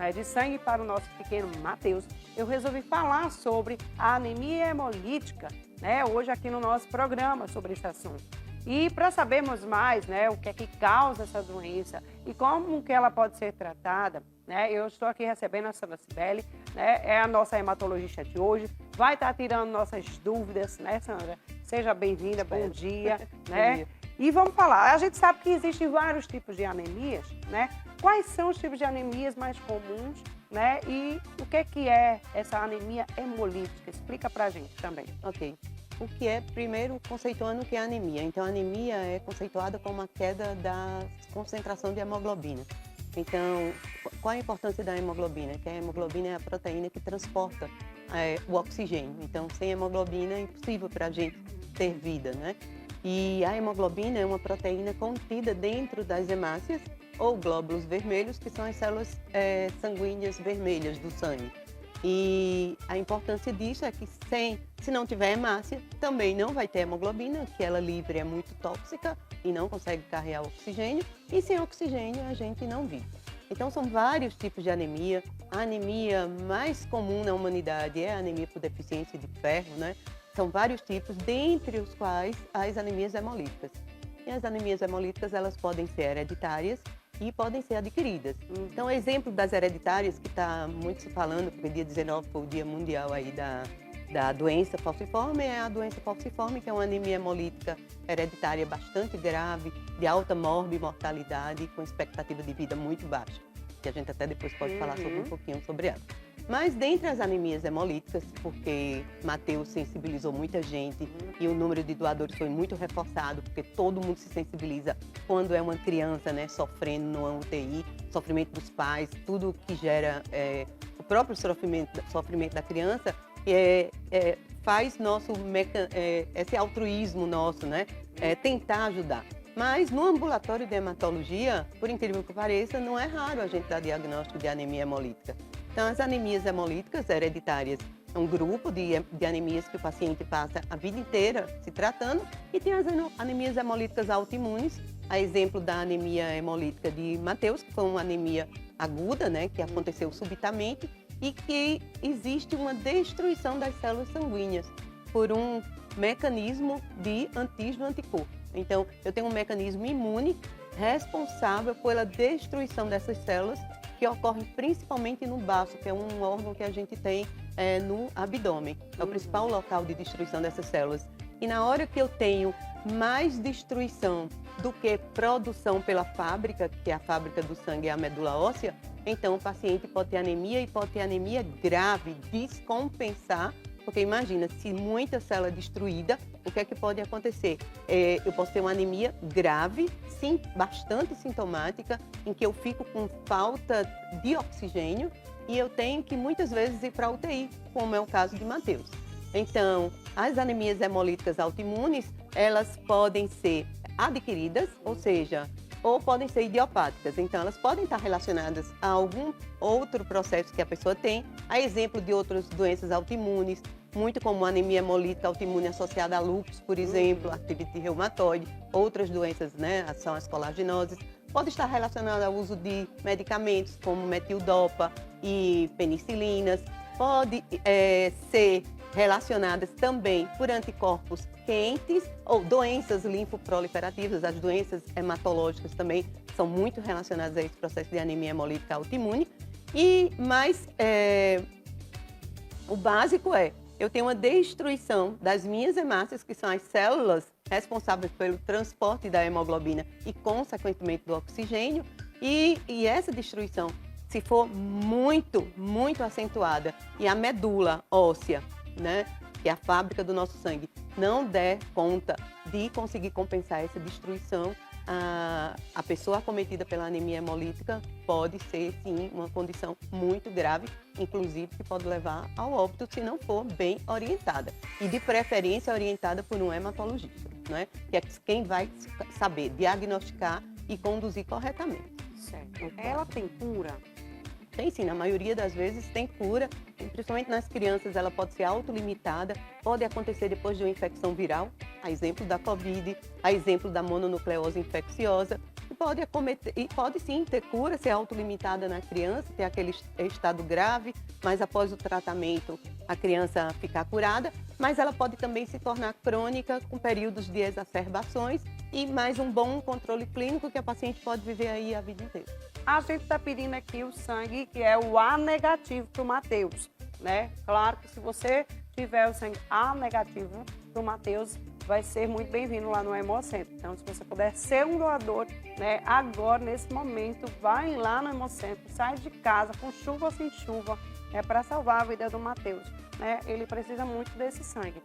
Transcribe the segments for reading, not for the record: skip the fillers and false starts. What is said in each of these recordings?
de sangue para o nosso pequeno Matheus, eu resolvi falar sobre a anemia hemolítica, hoje aqui no nosso programa sobre esse assunto. E para sabermos mais, o que é que causa essa doença e como que ela pode ser tratada, eu estou aqui recebendo a Sandra Cibele, é a nossa hematologista de hoje, vai estar tirando nossas dúvidas, Sandra? Seja bem-vinda, bom dia, Bom dia. E vamos falar, a gente sabe que existem vários tipos de anemias, Quais são os tipos de anemias mais comuns, E o que é essa anemia hemolítica? Explica pra gente também. Ok. O que é, primeiro, conceituando o que é anemia. Então, a anemia é conceituada como a queda da concentração de hemoglobina. Então, qual a importância da hemoglobina? Que a hemoglobina é a proteína que transporta o oxigênio. Então, sem hemoglobina é impossível para a gente ter vida, E a hemoglobina é uma proteína contida dentro das hemácias ou glóbulos vermelhos, que são as células sanguíneas vermelhas do sangue. E a importância disso é que se não tiver hemácia, também não vai ter hemoglobina, que ela livre é muito tóxica e não consegue carregar o oxigênio, e sem oxigênio a gente não vive. Então são vários tipos de anemia. A anemia mais comum na humanidade é a anemia por deficiência de ferro, São vários tipos, dentre os quais as anemias hemolíticas. E as anemias hemolíticas, elas podem ser hereditárias e podem ser adquiridas. Então, exemplo das hereditárias, que está muito se falando, porque dia 19 foi o dia mundial aí da doença falciforme, é a doença falciforme, que é uma anemia hemolítica hereditária bastante grave, de alta morbimortalidade, com expectativa de vida muito baixa, que a gente até depois pode falar sobre um pouquinho sobre ela. Mas dentre as anemias hemolíticas, porque Matheus sensibilizou muita gente e o número de doadores foi muito reforçado, porque todo mundo se sensibiliza quando é uma criança, sofrendo numa UTI, sofrimento dos pais, tudo que gera o próprio sofrimento da criança, faz esse altruísmo nosso, tentar ajudar. Mas no ambulatório de hematologia, por incrível que pareça, não é raro a gente dar diagnóstico de anemia hemolítica. Então, as anemias hemolíticas hereditárias é um grupo de anemias que o paciente passa a vida inteira se tratando, e tem as anemias hemolíticas autoimunes, a exemplo da anemia hemolítica de Matheus, que foi uma anemia aguda, que aconteceu subitamente, e que existe uma destruição das células sanguíneas por um mecanismo de antígeno-anticorpo. Então, eu tenho um mecanismo imune responsável pela destruição dessas células, que ocorre principalmente no baço, que é um órgão que a gente tem no abdômen. É o principal local de destruição dessas células. E na hora que eu tenho mais destruição do que produção pela fábrica, que é a fábrica do sangue e a medula óssea, então o paciente pode ter anemia, e pode ter anemia grave, descompensar, porque imagina, se muita célula é destruída, o que é que pode acontecer? Eu posso ter uma anemia grave, sim, bastante sintomática, em que eu fico com falta de oxigênio e eu tenho que muitas vezes ir para a UTI, como é o caso de Matheus. Então, as anemias hemolíticas autoimunes, elas podem ser adquiridas, ou podem ser idiopáticas. Então, elas podem estar relacionadas a algum outro processo que a pessoa tem, a exemplo de outras doenças autoimunes, muito como a anemia hemolítica autoimune associada a lúpus, por exemplo, artrite reumatoide, outras doenças, são as colagenoses. Pode estar relacionada ao uso de medicamentos como metildopa e penicilinas. Pode ser relacionadas também por anticorpos quentes ou doenças linfoproliferativas. As doenças hematológicas também são muito relacionadas a esse processo de anemia hemolítica autoimune. Mas o básico eu tenho uma destruição das minhas hemácias, que são as células responsáveis pelo transporte da hemoglobina e, consequentemente, do oxigênio. E essa destruição, se for muito, muito acentuada, e a medula óssea, que é a fábrica do nosso sangue, não der conta de conseguir compensar essa destruição, a pessoa acometida pela anemia hemolítica pode ser, sim, uma condição muito grave, inclusive que pode levar ao óbito se não for bem orientada. E, de preferência, orientada por um hematologista, que é quem vai saber diagnosticar e conduzir corretamente. Certo. Ela tem cura? Tem sim, na maioria das vezes tem cura, principalmente nas crianças ela pode ser autolimitada, pode acontecer depois de uma infecção viral, a exemplo da Covid, a exemplo da mononucleose infecciosa, e pode acometer, e pode sim ter cura, ser autolimitada na criança, ter aquele estado grave, mas após o tratamento a criança ficar curada, mas ela pode também se tornar crônica com períodos de exacerbações e mais um bom controle clínico que a paciente pode viver aí a vida inteira. A gente está pedindo aqui o sangue, que é o A negativo para o Matheus, né? Claro que se você tiver o sangue A negativo para o Matheus, vai ser muito bem-vindo lá no Hemocentro. Então, se você puder ser um doador, né, agora, nesse momento, vai lá no Hemocentro, sai de casa, com chuva ou sem chuva, para salvar a vida do Matheus, né? Ele precisa muito desse sangue.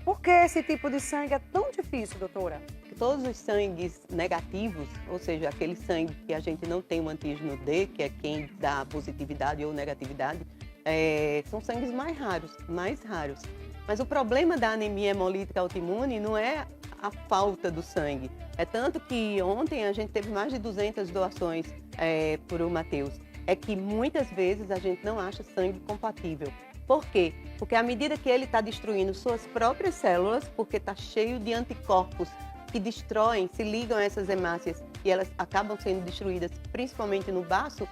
Por que esse tipo de sangue é tão difícil, doutora? Todos os sangues negativos, ou seja, aquele sangue que a gente não tem o antígeno D, que é quem dá positividade ou negatividade, são sangues mais raros. Mas o problema da anemia hemolítica autoimune não é a falta do sangue. É tanto que ontem a gente teve mais de 200 doações por o Matheus. É que muitas vezes a gente não acha sangue compatível. Por quê? Porque à medida que ele está destruindo suas próprias células, porque está cheio de anticorpos que destroem, se ligam a essas hemácias e elas acabam sendo destruídas, principalmente no baço,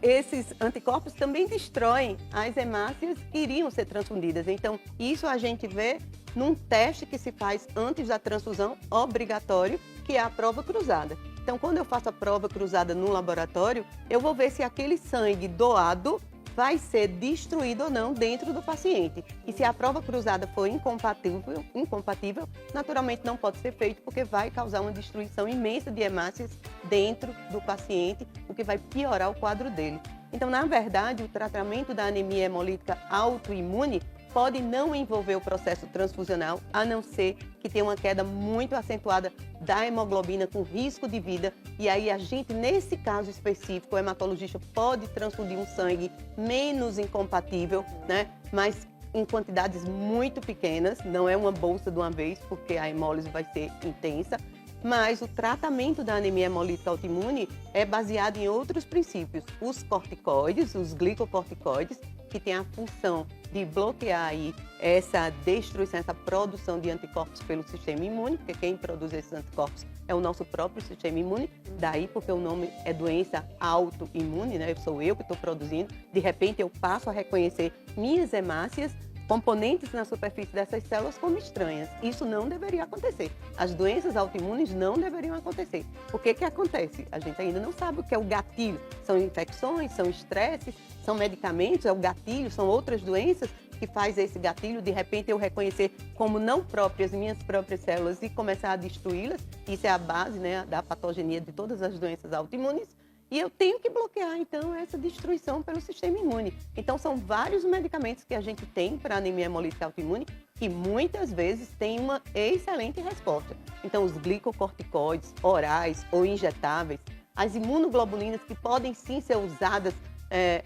esses anticorpos também destroem as hemácias que iriam ser transfundidas. Então, isso a gente vê num teste que se faz antes da transfusão, obrigatório, que é a prova cruzada. Então, quando eu faço a prova cruzada no laboratório, eu vou ver se aquele sangue doado vai ser destruído ou não dentro do paciente. E se a prova cruzada for incompatível, naturalmente não pode ser feito, porque vai causar uma destruição imensa de hemácias dentro do paciente, o que vai piorar o quadro dele. Então, na verdade, o tratamento da anemia hemolítica autoimune pode não envolver o processo transfusional, a não ser que tenha uma queda muito acentuada da hemoglobina com risco de vida. E aí a gente, nesse caso específico, o hematologista pode transfundir um sangue menos incompatível, né? Mas em quantidades muito pequenas, não é uma bolsa de uma vez, porque a hemólise vai ser intensa. Mas o tratamento da anemia hemolítica autoimune é baseado em outros princípios. Os corticoides, os glicocorticoides, que têm a função de bloquear aí essa destruição, essa produção de anticorpos pelo sistema imune, porque quem produz esses anticorpos é o nosso próprio sistema imune, daí porque o nome é doença autoimune, né? Sou eu que estou produzindo, de repente eu passo a reconhecer minhas hemácias, componentes na superfície dessas células como estranhas. Isso não deveria acontecer. As doenças autoimunes não deveriam acontecer. Por que que acontece? A gente ainda não sabe o que é o gatilho. São infecções, são estresses, são medicamentos, é o gatilho, são outras doenças que faz esse gatilho, de repente eu reconhecer como não próprias, minhas próprias células e começar a destruí-las. Isso é a base, né, da patogenia de todas as doenças autoimunes. E eu tenho que bloquear, então, essa destruição pelo sistema imune. Então, são vários medicamentos que a gente tem para anemia hemolítica autoimune que muitas vezes tem uma excelente resposta. Então, os glicocorticoides orais ou injetáveis, as imunoglobulinas que podem sim ser usadas,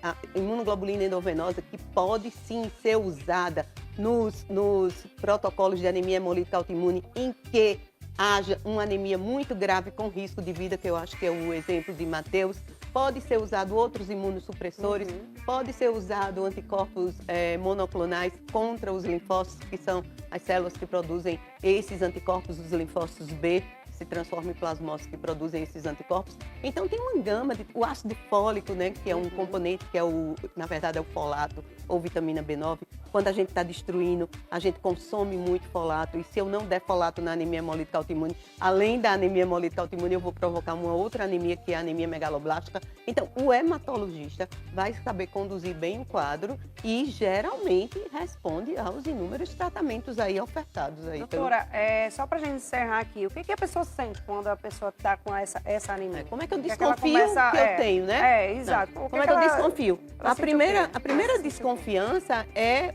a imunoglobulina endovenosa que pode sim ser usada nos protocolos de anemia hemolítica autoimune em que haja uma anemia muito grave com risco de vida, que eu acho que é o exemplo de Matheus. Pode ser usado outros imunossupressores, pode ser usado anticorpos monoclonais contra os linfócitos, que são as células que produzem esses anticorpos, os linfócitos B, que se transformam em plasmócitos que produzem esses anticorpos. Então tem uma gama, o ácido fólico, né, que é um componente que na verdade é o folato ou vitamina B9. Quando a gente está destruindo, a gente consome muito folato, e se eu não der folato na anemia hemolítica autoimune, além da anemia hemolítica autoimune, eu vou provocar uma outra anemia, que é a anemia megaloblástica. Então, o hematologista vai saber conduzir bem o quadro e geralmente responde aos inúmeros tratamentos aí ofertados. Aí, doutora, só para a gente encerrar aqui, o que a pessoa sente quando a pessoa está com essa anemia? Como é que eu desconfio que eu tenho, né? Exato. Como é que eu desconfio? A primeira desconfiança é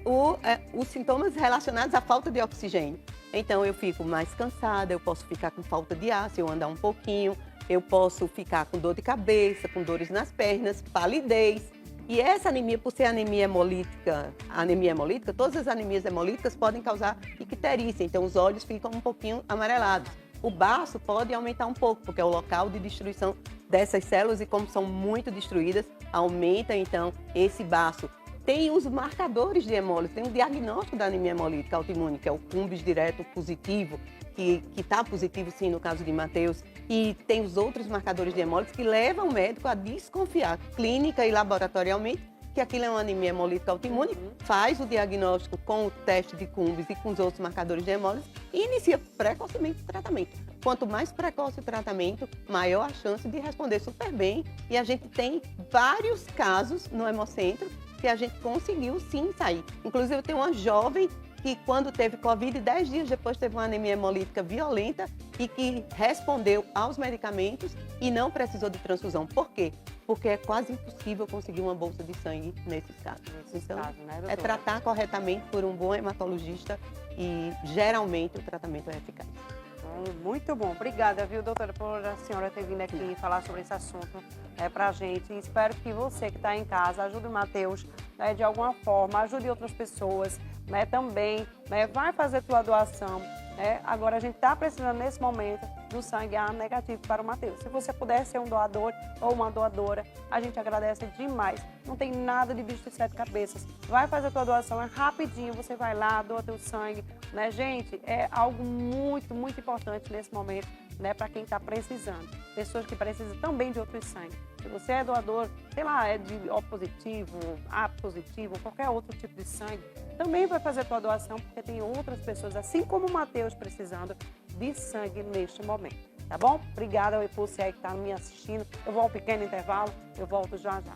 os sintomas relacionados à falta de oxigênio. Então, eu fico mais cansada, eu posso ficar com falta de ar se eu andar um pouquinho, eu posso ficar com dor de cabeça, com dores nas pernas, palidez. E essa anemia, por ser anemia hemolítica, todas as anemias hemolíticas podem causar icterícia, então os olhos ficam um pouquinho amarelados. O baço pode aumentar um pouco, porque é o local de destruição dessas células, e como são muito destruídas, aumenta então esse baço. tem os marcadores de hemólise, tem um diagnóstico da anemia hemolítica autoimune, que é o Cumbis direto positivo, que está positivo sim no caso de Matheus, e tem os outros marcadores de hemólise que levam o médico a desconfiar clínica e laboratorialmente que aquilo é uma anemia hemolítica autoimune, faz o diagnóstico com o teste de Cumbis e com os outros marcadores de hemólise e inicia precocemente o tratamento. Quanto mais precoce o tratamento, maior a chance de responder super bem. E a gente tem vários casos no Hemocentro que a gente conseguiu sim sair. Inclusive, eu tenho uma jovem que quando teve Covid, 10 dias depois teve uma anemia hemolítica violenta e que respondeu aos medicamentos e não precisou de transfusão. Por quê? Porque é quase impossível conseguir uma bolsa de sangue nesses casos. Então, né, é tratar corretamente por um bom hematologista e geralmente o tratamento é eficaz. Muito bom. Obrigada, viu, doutora, por a senhora ter vindo aqui falar sobre esse assunto pra gente. E espero que você que está em casa ajude o Matheus, né, de alguma forma, ajude outras pessoas, né, também, né, vai fazer tua doação. Né? Agora a gente está precisando nesse momento do sangue A negativo para o Matheus. Se você puder ser um doador ou uma doadora, a gente agradece demais. Não tem nada de bicho de sete cabeças. Vai fazer a tua doação, é rapidinho, você vai lá, doa teu sangue, né, gente? É algo muito, muito importante nesse momento, né, para quem está precisando. Pessoas que precisam também de outros sangue. Se você é doador, sei lá, é de O positivo, A positivo, qualquer outro tipo de sangue, também vai fazer a tua doação, porque tem outras pessoas, assim como o Matheus, precisando de sangue neste momento. Tá bom? Obrigada por você aí que está me assistindo. Eu vou a um pequeno intervalo, eu volto já já.